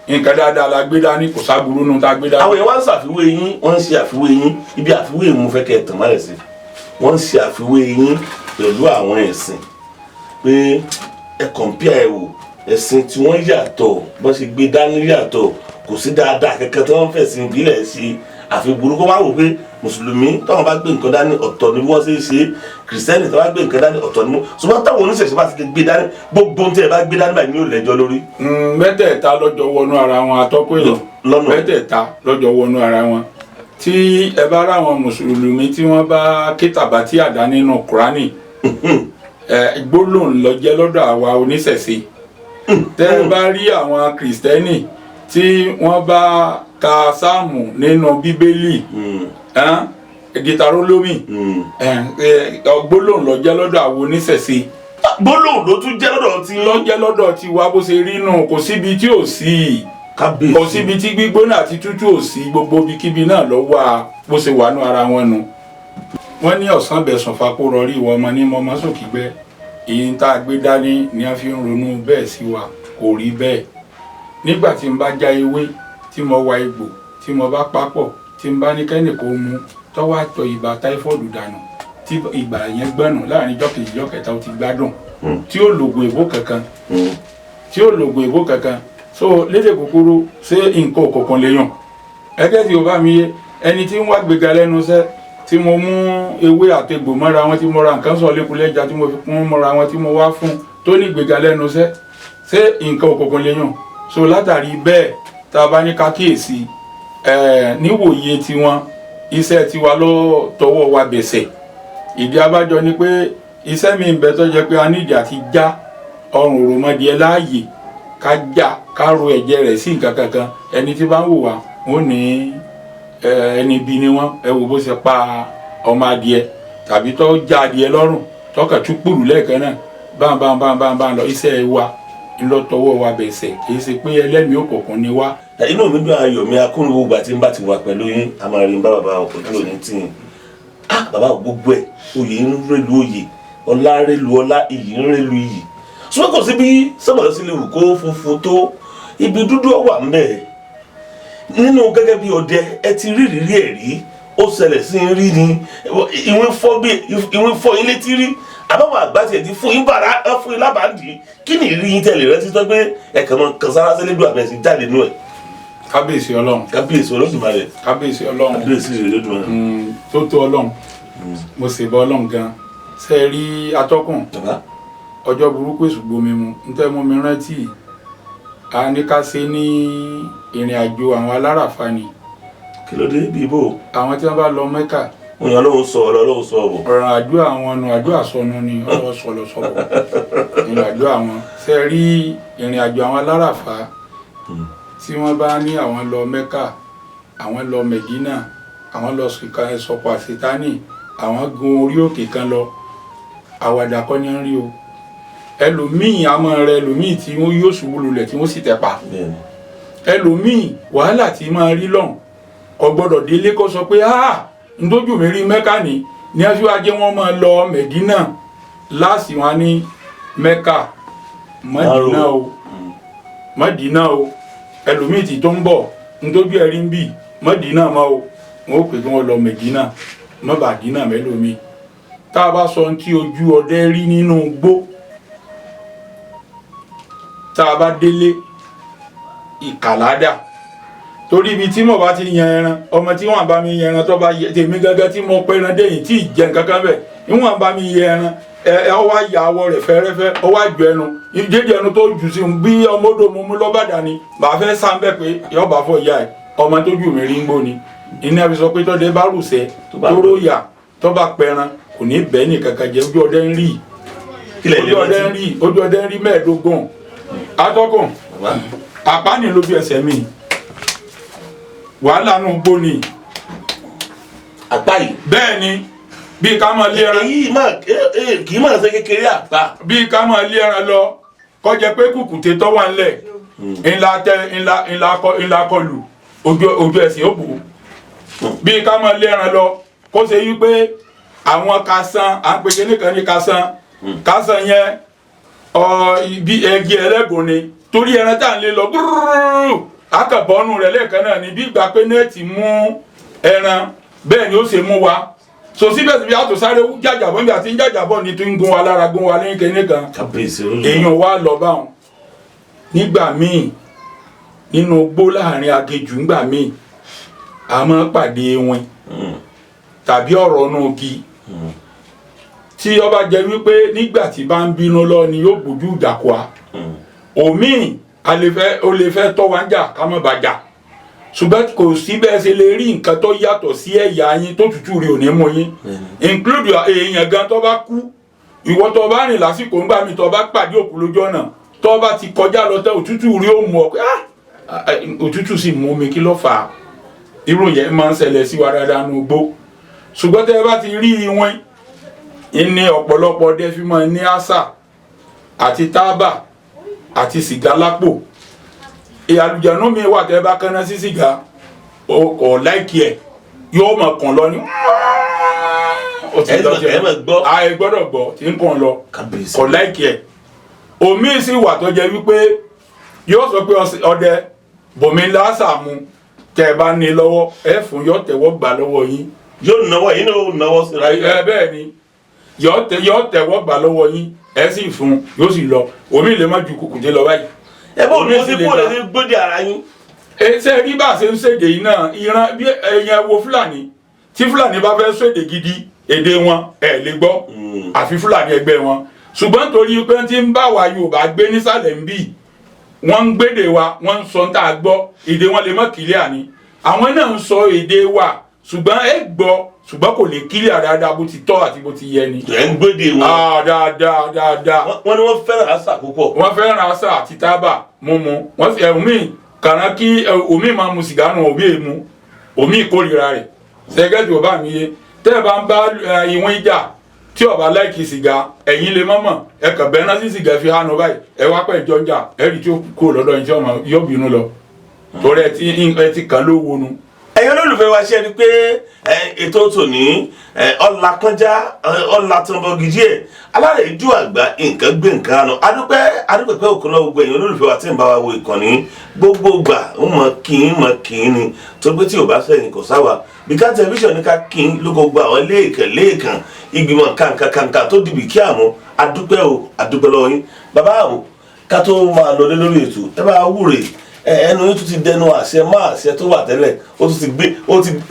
nǹkan dáadáa la gbé dání kò sábúrú nù tá a gbé dání. àwọn èèyàn wá ń ṣàfiwé yín wọ́n ń ṣe àfiwé yín ibi àfiwé yìí mo fẹ́ kẹ́ ẹ̀ tàn mọ́lẹ̀ sí wọ́n ń ṣe àfiwé yín pẹ̀lú àwọn ẹ̀sìn pé ẹ compare ẹ wò ẹ̀sìn tí wọ́n yàtọ̀ bọ́n ṣe gbé dání yàtọ̀ kò sí dáadáa kankan tí wọ́n fẹ̀sìn ìbílẹ̀ sí àfi burúkú máa wò pé mùsùlùmí táwọn bá gbé nǹkan dání ọ̀tọ̀ ni wọ́n ṣe é ṣe kìrìsìtẹ́nì táwọn bá gbé nǹkan dání ọ̀tọ̀ ni wọ́n ṣùgbọ́n táwọn oníṣẹ̀ṣẹ̀ bá ti gbé dání gbogbo ohun tí ẹ bá gbé dání báyìí ni yóò lẹ́jọ́ lórí. mẹ́tẹ̀ẹ̀ta lọ́jọ́ wọnú ara wọn atọ́kọ̀ èèyàn mẹ́tẹ̀ẹ̀ta lọ́jọ́ wọnú ara wọn tí ẹ bá ráwọn mùsùlùmí tí wọ́n bá kítàbá tí àdá nínú kúránì gbólóhùn ló jẹ́ lọ́dọ̀ àwa oníṣẹ̀ṣe tẹ́ ẹ bá rí àwọn kìrìsìtẹ́nì tí wọ́n bá ka sáàmù nínú bíbélì gìtàrólómì gbólóhùn ló jẹ́ lọ́dọ̀ àwọn oníṣẹ̀ṣe. gbólóhùn ló tún jẹ́ lọ́dọ̀ tí. ló jẹ́ lọ́dọ̀ tí wa bó ṣe rí nù kò síbi tí ò sí kò síbi tí gbígbóná àti tútù ò sí gbogbo ibikíbi náà ló wà bó ṣe wà nù ara wọn nù. wọ́n ní ọ̀sán bẹ̀sùn fakó rọrí ìwọ ọmọ ní mọ́mọ́ sókìgbẹ́ èyí tá a gbé dání ni a fi ń ronú bẹ́ẹ̀ sí wa kò rí bẹ́ẹ̀. nígbà tí n bá já ewé tí mo wa egbò tí mo bá papọ̀ tí n bá ní kẹ́nì kó mu tọ́wọ́ àtọ̀ ibà táífọ́ọ̀dù dànù tí ìgbà yẹn gbẹ́nu láàrin ijọ́ kejì ijọ́ kẹta ó ti gbádùn tí ó lògùn èbó kankan so lédè kúkúrú ṣé nǹkan òkùnkùn lè yàn ẹgẹ́ tí o bá mi yé ẹni tí ń wá gbéga lẹ́nu iṣẹ́ tí mo mú ewé àtegbò mọ́ra wọn tí mo ra nǹkan sọ lẹ́kùlẹ́jà tí mo fi kún mọ́ra wọn tí mo wá fún tó ní gbéga lẹ́nu iṣẹ́ ṣé nǹkan òkùnkùn lè yàn so látàrí bẹ́ẹ̀ tá a bá ní ká kíyèsí níwòye tiwọn iṣẹ́ tiwa ló tọwọ́ wa bẹ̀sẹ̀ ìdí abájọ ni pé iṣẹ́ mi ń bẹ tó jẹ́ pé a nídìí àti já ọrùn òròmọdìẹ láàyè ká já ká ro ẹ̀jẹ̀ rẹ̀ sí nǹkan kankan ẹni tí bá ń wò wá wọn ní ẹni bí ni wọn ẹ wò bó ṣe pa ọmọ adìẹ tàbí tó já adìẹ lọ́rùn tọkà tún kúrú lẹ́ẹ̀kan náà báńbáńbáńbáń lọ iṣẹ́ wa ńlọ tọwọ́ wa bẹ̀sẹ̀ kì í ṣe pé ẹlẹ́mìí òkùnkùn ni wá. inú mi dùn ayọ̀ mi akúrú gbogbo àti ń bá ti wà pẹ̀lú yín a máa rí n bá bàbá ojú òní tì yín bàbá gbogbo ẹ̀ oyè ń rélu oyè ọlá rélu ọlá iyì ń rélu iyì ṣùgbọ́n kò sí bí sọ́mọ̀lọ́ sí lè wù kó funfun tó ibi dúdú ọ̀wà ń bẹ̀ nínú gẹ́gẹ́ bí ọdẹ ẹ ti rí ìrírí ẹ̀ rí ó ṣẹlẹ̀ sí rí ni ìwé fọ́ yín létí rí àbáwọ̀ àgbà tiẹ̀ ti fún yín bàrà fún yín lábàádì kí ni ìrírí yín tẹ̀lé rẹ ti tọ́ pé ẹ̀kan mọ́ kan sára sẹ́lẹ̀ dùn àbẹ̀sí jáde nù ẹ̀. kábíyèsí ọlọ́run kábíyèsí Olódùmarè kábíyèsí ọlọ́run kábíyèsí Olódùmarè tó tó ọlọ́run mo sì bọ ọlọ́run gan ṣe é rí atọ́kùn ọjọ́ burúkú èṣù gbomi mu ń tẹ́ mú mi rántí a ní ká ṣe ní ìrìn àjò àwọn aláràfà ni. kí ló dé bí ibo. àwọn tí wọ́n bá lọ Mẹ́kà. òyìn ọlọ́run sọ ọlọ́run sọ ọ̀bọ̀. ọ̀rọ̀ àdúrà àwọn ọ̀nà àdúrà sọnù ni ọ̀rọ̀ sọ̀lọ̀ sọ̀rọ̀ ìrìn àjò àwọn ṣe rí ìrìn àjò àwọn aláràfà tí wọ́n bá ní àwọn lọ Mẹ́kà àwọn lọ Mẹ̀dínà àwọn lọ sọ̀pọ̀ àṣetánì àwọn gun orí òkè kan lọ àwàdà kọ́ ni ń rí o ẹlòmíì àmọ́ rẹ ẹlòmíì tí wọ́n yóò ṣubú lulẹ̀ tí wọ́n sì tẹ̀ pa ẹlòmíì wàhálà tí máa rí lọ́hùn kò gbọ́dọ̀ délé kó sọ pé ndójú mi rí Mẹ́kà ní aṣíwájú wọn máa lọ Mẹ̀dínà láàsì wọn ní Mẹ́kà Mẹ́dínà o ẹlòmíì tí tó ń bọ̀ ndójú ẹ̀rí ń bì Mẹ́dínà mọ́ o wọn ó pè kí wọ́n lọ Mẹ̀dínà mọ́bàdínà mẹ́lòmíì tá a bá sọ ohun tí ojú ọdẹ rí nínú igbó tá a bá délé ìkàládà torí ibi tí mo bá ti yan ẹran ọmọ tí wọn bá mi yan ẹran tó bá yẹ tèmi gángan tí mo pẹ ẹran déyìn tí ì jẹ nǹkan kan bẹ ìwọn bá mi yẹ ẹran ọwọ àyà àwọ̀ rẹ̀ fẹ́rẹ́fẹ́ ọwọ àjọ ẹnu ìdíje ẹnu tó jù sí bí ọmọdé mo mú lọ́bàdà ni bàá fẹ́ sáńbẹ́ pé yọba fọ ìyá ẹ ọmọ tó jù mí rí ń gbó ni ìní àfi sọ pé tọ́dẹ bá rùsẹ̀ tó róyà tó bá pẹran kò ní bẹ́ẹ̀ ní kankan jẹ́ ojú ọdẹ ń rí ojú ọdẹ ń rí mẹ́ẹ̀ẹ́dógún atọ́kùn àpáni lójú ẹsẹ̀ mi wàhálà nù gbó ni àpá yìí bẹ́ẹ̀ ni bí ká máa lé ẹran èyí kì í máa ṣe kékeré àpá bí ká máa lé ẹran lọ kọjá pé kùkùté tó wà ńlẹ̀ ńlá kọlù ojú ẹsẹ̀ ó bù bí ká máa lé ẹran lọ kó ṣe yí pé àwọn kasan à ń pèsè nìkan ní kasan yẹn bí ẹgì ẹlẹ́gùn ni torí ẹran tá à ń lé lọ gbúrúrú akàbọ̀nù rẹ̀ lẹ́ẹ̀kan náà ni bí ìgbà pé nẹ́ẹ̀tì mú ẹran bẹ́ẹ̀ ni ó ṣe mú wa so síbẹ̀síbẹ̀ a tó sáré jàjàbọ̀ níbi àti jàjàbọ̀ ní tó ń gun wa lára gun wa lẹ́yìn kẹ́ni kan èèyàn wa lọ báwọn nígbà míì nínú gbó láàrin agejù nígbà míì a máa pàdé ewin tàbí ọ̀rọ̀ náà gi tí ó bá jẹ́ wípé nígbà tí bá ń bínú lọ ni yóò gbójú ìdàkọ́ a òmíì ó lè fẹ́ tọ́ wa ń jà ká má bàjá ṣùgbọ́n kò sí bẹ́ẹ̀ ṣe lè rí nǹkan tó yàtọ̀ sí ẹ̀yà yín tó tútù rí òní mú yín include èèyàn gan tó bá kú ìwọ tó bá rìn lásìkò ńgbà mi tó bá pàdé òkú lójú ọ̀nà tó bá ti kọjá lọ tẹ òtútù rí ó mú ọ pé òtútù sì mú mi kí ló fà á irú yẹn máa ń ṣẹlẹ̀ sí wa dáadáa nù gbó ṣùgbọ́n tẹ́ ẹ bá ti rí ìwọ̀n ní ọ̀pọ̀lọpọ̀ ọdẹ fi máa ní àṣà àti tábà àti sìgá lápò àlùjànnú mi wà tẹ́ bá kánná sí sìgá ọ̀ láìkí ẹ̀ yóò mọ̀ kàn lọ ní ẹ gbọ́dọ̀ gbọ́ tí ń kàn lọ kọ̀ láìkí ẹ̀ omi sì wà tó jẹ́ wípé yóò sọ pé ọdẹ bòmí lásà mu tẹ́ ẹ bá ní lọ́wọ́ ẹ fún yóò tẹ̀wọ́ gbà lọ́wọ́ yín yóò náwó yín náà náwó sí ra yín bẹ́ẹ̀ ni yóò tẹ̀wọ́ gbà lọ́wọ́ yín ẹ sì fún yóò sì lọ omi lè má ju kùkùté lọ báyìí ẹ bó ní sí kó lè ní gbódì ara yín. ṣe rí bá a ṣe ń ṣèdè yìí náà ìran bí ẹ̀yìn wo fúlàní tí fúlàní bá fẹ́ ṣèdè gidi èdè wọn ẹ̀ lè gbọ́ àfi fúlàní ẹgbẹ́ wọn ṣùgbọ́n torí pé tí ń bá wa Yorùbá gbé nísàlẹ̀ ń bì wọ́n ń gbédè wa wọ́n ń sọ ń tà gbọ́ èdè wọn lè mọ́ kílíà ni àwọn náà ń sọ èdè wa ṣùgbọ́n ẹ gbọ́ ṣùgbọ́n kò lè kílíà dáadáa bó ti tọ́ àti bó ti yẹ ni. ẹ̀ ń gbédè wọn. dáadáa. wọ́n ní wọ́n fẹ́ràn àṣà púpọ̀. wọ́n fẹ́ràn àṣà àti tábà mímu wọ́n sì omi kàrán kí omi máa mu sìgá nù omi èmu omi ìkórìíra rẹ̀ ṣẹ́gẹ́dì ọba mi yé tẹ́ ẹ bá ń bá ìwọ̀n ìjà tí ọba láìkì sìgá ẹ̀yin lè mọ̀mọ̀ ẹ kàn bẹ́ẹ̀ náà sí sìgá fi hànú báyìí ẹ wá pẹ́ ìjọ ń jà ẹ rí tí ó kó lọ́dọ̀ yín tí ọmọ yóò bínú lọ torí ẹ ti kàn ló wonu. ẹ̀yin olólùfẹ́ wa ṣe ni pé ètò tòní ọ̀làkànjá ọ̀làtànbọ̀gìjì ẹ̀ alárèéjú àgbà nǹkan gbé nǹkan àná adúpẹ́ pé òkun náà gbogbo ẹ̀yin olólùfẹ́ wa tí ń bá wa wo ìkànnì gbogbo gbà ń mọ kí n ni tó gbé tí ò bá sẹ́yìn kò sáwà Bikear tẹlifíṣàn ní ká kí n ló gbogbo àwọn lẹ́ẹ̀kan ìgbìmọ̀ kàǹkà tó di Bikear mọ́ adúpẹ́ lọ́wọ́ yín bàbá àwọn ká tó máa lọ lórí ètò ẹ bá wúre ẹnu yín tún ti dẹnu àṣẹ má àṣẹ tó wà tẹ́lẹ̀ ó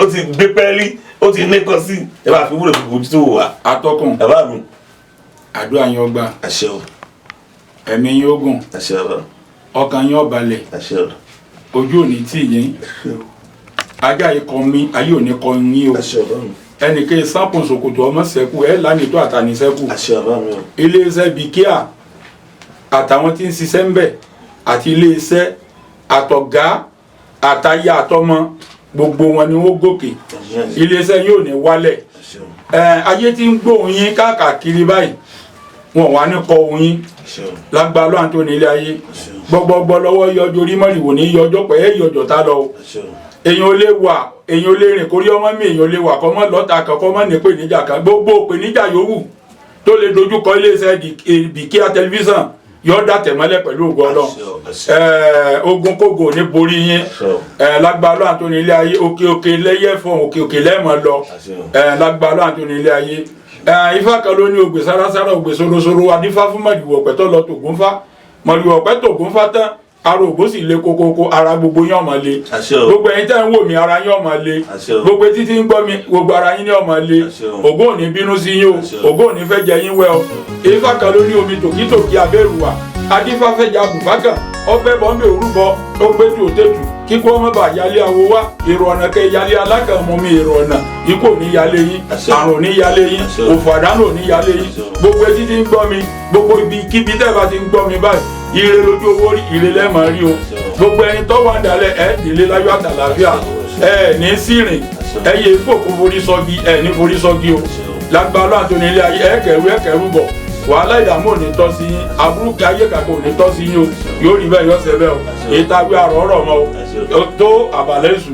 ti gbé pẹ́ẹ́lí ó ti ní kan sí ẹ bá fi wúlò fi bójú tó wà. atọ́kùn bàbá mi. àdúrà yín ó gbà. àṣẹ o. ẹ̀mí yín ó gùn. àṣẹ o. ọkàn yín ó balẹ̀. àṣẹ o. ojú ò ní tì yín. ajá yìí kọ mí ayé ò ní kọ yín o. àṣẹ o. ẹnìkan sápò ṣòkòtò ọmọ sẹ́kù ẹ̀ lánìí tó àtàní sẹ́kù. àṣẹ o. iléeṣẹ́ Bikear àtàwọn tí ń ṣiṣẹ́ ń bẹ̀ àti iléeṣẹ́ àtọ̀gá àtayé àtọmọ gbogbo wọn ni wọ́n gòkè iléeṣẹ́ yóò ní wálẹ̀ ayé tí ń gbóhùn yín káàkiri báyìí wọn wà ní kọ ohun yín lágbára lọ́wọ́n tó ní ilé ayé gbọgbọgbọ lọ́wọ́ yọjọ orí mọ́rìwò ní yọjọ pẹ̀ ẹ́ yọjọ tá lọ èèyàn ò lè wà èèyàn ò lè rìn kórí ọmọ mi èèyàn ò lè wà kọ́ mọ́ lọ́ta kan kọ́ mọ́ ní ìpèníjà kan gbogbo ìpèníjà yòówù tó lè dojúkọ iléeṣẹ́ Bikear tẹlifíṣàn yóò dá tẹ̀mọ́lẹ̀ pẹ̀lú ògo Ọlọ́run ogun kógo ní borí yín lágbára Ọlọ́run tó ní ilé ayé òkè lẹ́yẹ fún òkè lẹ́mọ̀ lọ lágbára Ọlọ́run tó ní ilé ayé ifá kan ló ní ògbè sárasára ògbè sorosoro adífá fún mọ̀lìwọ̀ ọ̀pẹ́ tó lọ tògúnfá mọ̀lìwọ̀ ọ̀pẹ́ tògúnfá tán ara ògbó sì le kókókó ara gbogbo yín ọmọ le gbogbo ẹ̀yin tẹ́ ń wò mí ara yín ọmọ le gbogbo títí ń gbọ́ mi gbogbo ara yín ní ọmọ le ògbó ò ní bínú sí yín o ògbó ò ní fẹ́ jẹ yín wẹ́ o ifá kan ló ní omi tòkítòkí abẹ́rùwà adífá fẹ́ jà bùfákàn ọgbẹ́ bọ́m̀bẹ̀ òrúbọ ó gbé tù ó tètù kíkó ọmọ bá yálé awo wá èrò ọ̀nà kẹ yálé alákàmọ́ mi èrò ọ̀nà ikú ò ní yálé yín àrùn ò ní yálé yín òfò àdánù ò ní yálé yín gbogbo etí ti ń gbọ́ mi gbogbo ibi kíbi tẹ́ bá ti ń gbọ́ mi báyìí ire lójú owó rí ire lẹ́mọ̀ rí o gbogbo ẹni tó wà dálẹ̀ ẹ̀ délé láyọ̀ àtàlàfíà ẹ̀ ní sírìn ẹ̀ yẹ fòkó forí sọ́gi ẹ̀ ní forí sọ́gi o lágbára àti onílé ayé ẹ̀ kẹrù bọ̀ wàhálà ìdààmú ò ní tọ́ sí yín aburú kí ayé kàkó ò ní tọ́ sí yín o yóò rí bẹ́ẹ̀ yọ ṣẹ bẹ́ẹ̀ o èyí tá a gbé àrọ̀ ọ̀rọ̀ mọ́ o tó àbàlẹ̀ èṣù.